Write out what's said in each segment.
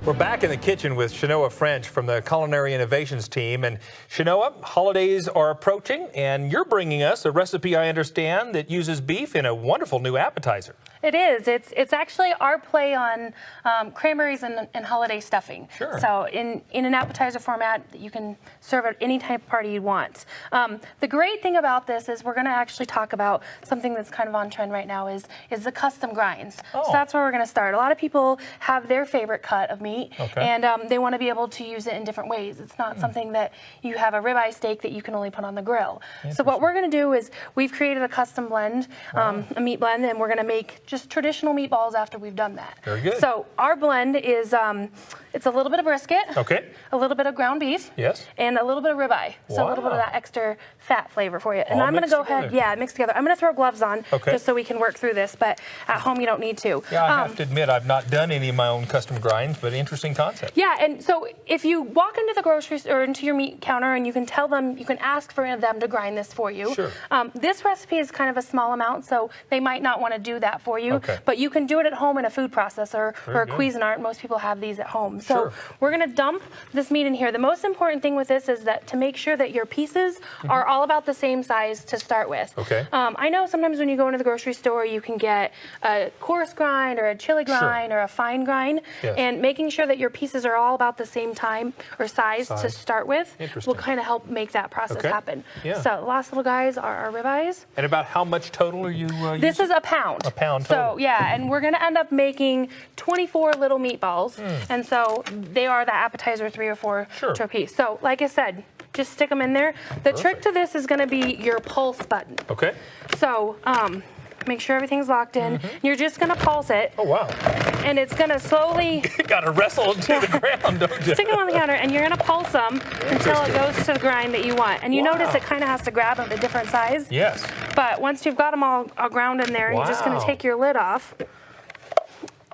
We're back in the kitchen with Shanoa French from the Culinary Innovations team. And Shanoa, holidays are approaching, and you're bringing us a recipe, I understand, that uses beef in a wonderful new appetizer. It is. It's actually our play on cranberries and holiday stuffing. Sure. So in an appetizer format, you can serve at any type of party you want. The great thing about this is we're going to actually talk about something that's kind of on trend right now is the custom grinds. Oh. So that's where we're going to start. A lot of people have their favorite cut of meat, okay, and they want to be able to use it in different ways. It's not something that you have a ribeye steak that you can only put on the grill. So what we're going to do is we've created a custom blend, a meat blend, and we're going to make just traditional meatballs after we've done that. Very good. So our blend is it's a little bit of brisket, okay, a little bit of ground beef, yes, and a little bit of ribeye. So a little bit of that extra fat flavor for you. And all I'm going to go ahead, mix together. I'm going to throw gloves on just so we can work through this, but at home you don't need to. Yeah, I have to admit I've not done any of my own custom grinds, but interesting concept. Yeah, and so if you walk into the grocery store or into your meat counter and you can tell them, you can ask for them to grind this for you. Sure. This recipe is kind of a small amount, so they might not want to do that for you. But you can do it at home in a food processor or a Cuisinart. Most people have these at home. So we're going to dump this meat in here. The most important thing with this is that to make sure that your pieces are all about the same size to start with. Okay. I know sometimes when you go into the grocery store, you can get a coarse grind or a chili grind or a fine grind. And making sure that your pieces are all about the same time or size to start with will kind of help make that process happen. So the last little guys are our ribeyes. And about how much total are you This is a pound. A pound total. So yeah, and we're going to end up making 24 little meatballs. And so they are the appetizer 3 or 4 to a piece. So like I said, just stick them in there. The trick to this is going to be your pulse button. Okay. So make sure everything's locked in. You're just going to pulse it. Oh, wow. And it's going to slowly... Got to wrestle them to the ground, don't you? Stick them on the counter, and you're going to pulse them until it goes to the grind that you want. And you notice it kind of has to grab at a different size. Yes. But once you've got them all ground in there, you're just going to take your lid off.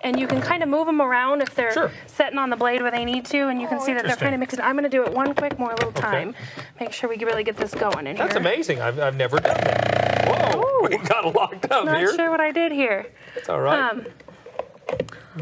And you can kind of move them around if they're setting on the blade where they need to, and you can see that they're kind of mixing. I'm going to do it one quick more little time. Make sure we really get this going in here. That's amazing. I've never done that. Whoa, we got locked up here. Not sure what I did here. It's all right.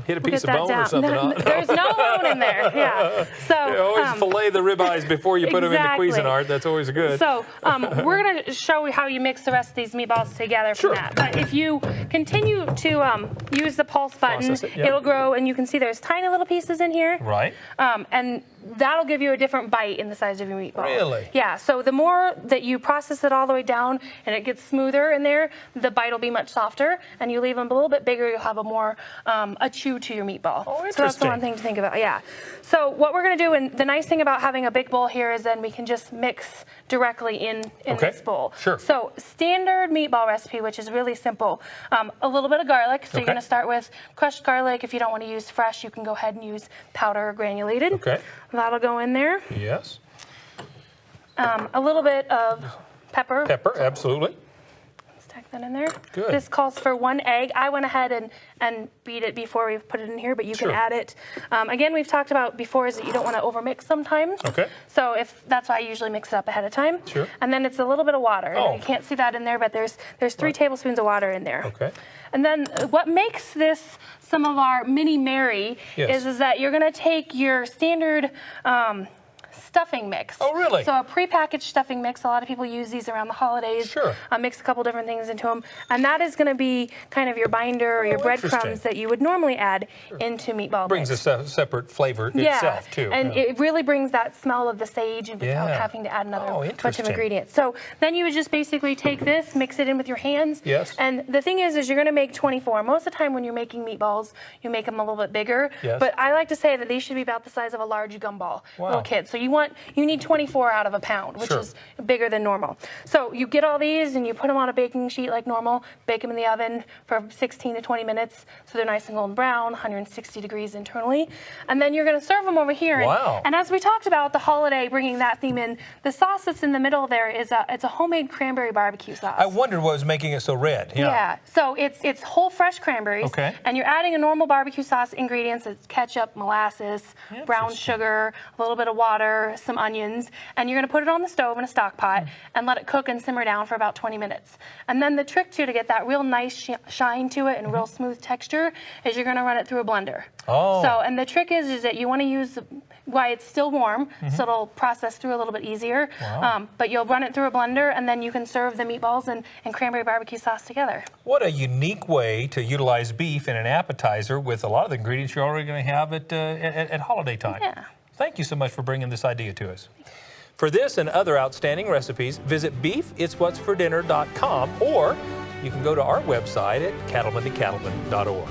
Hit a piece of bone or something on it. There's no bone in there. Yeah. So you always fillet the ribeyes before you put them in the Cuisinart. That's always good. So we're going to show you how you mix the rest of these meatballs together from that. But if you continue to use the pulse button, it'll grow, and you can see there's tiny little pieces in here. Right. And that'll give you a different bite in the size of your meatball. Really? Yeah. So the more that you process it all the way down and it gets smoother in there, the bite will be much softer. And you leave them a little bit bigger, you'll have a more a chew to your meatball. Oh, interesting. So that's the one thing to think about. Yeah. So what we're going to do, and the nice thing about having a big bowl here is then we can just mix directly in this bowl. Sure. So standard meatball recipe, which is really simple. A little bit of garlic. So you're going to start with crushed garlic. If you don't want to use fresh, you can go ahead and use powder or granulated. Okay. That'll go in there. Yes. A little bit of pepper. Pepper, absolutely. Stack that in there. Good. This calls for 1 egg. I went ahead and beat it before we put it in here, but you can add it. Again, we've talked about before is that you don't want to overmix sometimes. Okay. So that's why I usually mix it up ahead of time. Sure. And then it's a little bit of water. Oh. You can't see that in there, but there's 3 tablespoons of water in there. Okay. And then what makes this some of our mini Mary is that you're going to take your standard stuffing mix. Oh, really? So a prepackaged stuffing mix. A lot of people use these around the holidays. Sure. Mix a couple different things into them. And that is going to be kind of your binder or your breadcrumbs that you would normally add into meatball Brings mix. a separate flavor itself, too. And it really brings that smell of the sage without having to add another bunch of ingredients. So then you would just basically take this, mix it in with your hands. Yes. And the thing is you're going to make 24. Most of the time when you're making meatballs, you make them a little bit bigger. Yes. But I like to say that these should be about the size of a large gumball, little kid. So you need 24 out of a pound, which is bigger than normal. So you get all these and you put them on a baking sheet like normal, bake them in the oven for 16 to 20 minutes so they're nice and golden brown, 160 degrees internally. And then you're going to serve them over here. Wow. And as we talked about the holiday, bringing that theme in, the sauce that's in the middle there is it's a homemade cranberry barbecue sauce. I wondered what was making it so red. Yeah. So it's whole fresh cranberries. Okay. And you're adding a normal barbecue sauce ingredients. It's ketchup, molasses, brown sugar, a little bit of water. butter, some onions, and you're going to put it on the stove in a stock pot and let it cook and simmer down for about 20 minutes. And then the trick to get that real nice shine to it and real smooth texture is you're going to run it through a blender. Oh. So, and the trick is that you want to use while it's still warm, so it'll process through a little bit easier. Wow. But you'll run it through a blender, and then you can serve the meatballs and cranberry barbecue sauce together. What a unique way to utilize beef in an appetizer with a lot of the ingredients you're already going to have at holiday time. Yeah. Thank you so much for bringing this idea to us. For this and other outstanding recipes, visit beefitswhatsfordinner.com, or you can go to our website at cattlementocattlemen.org.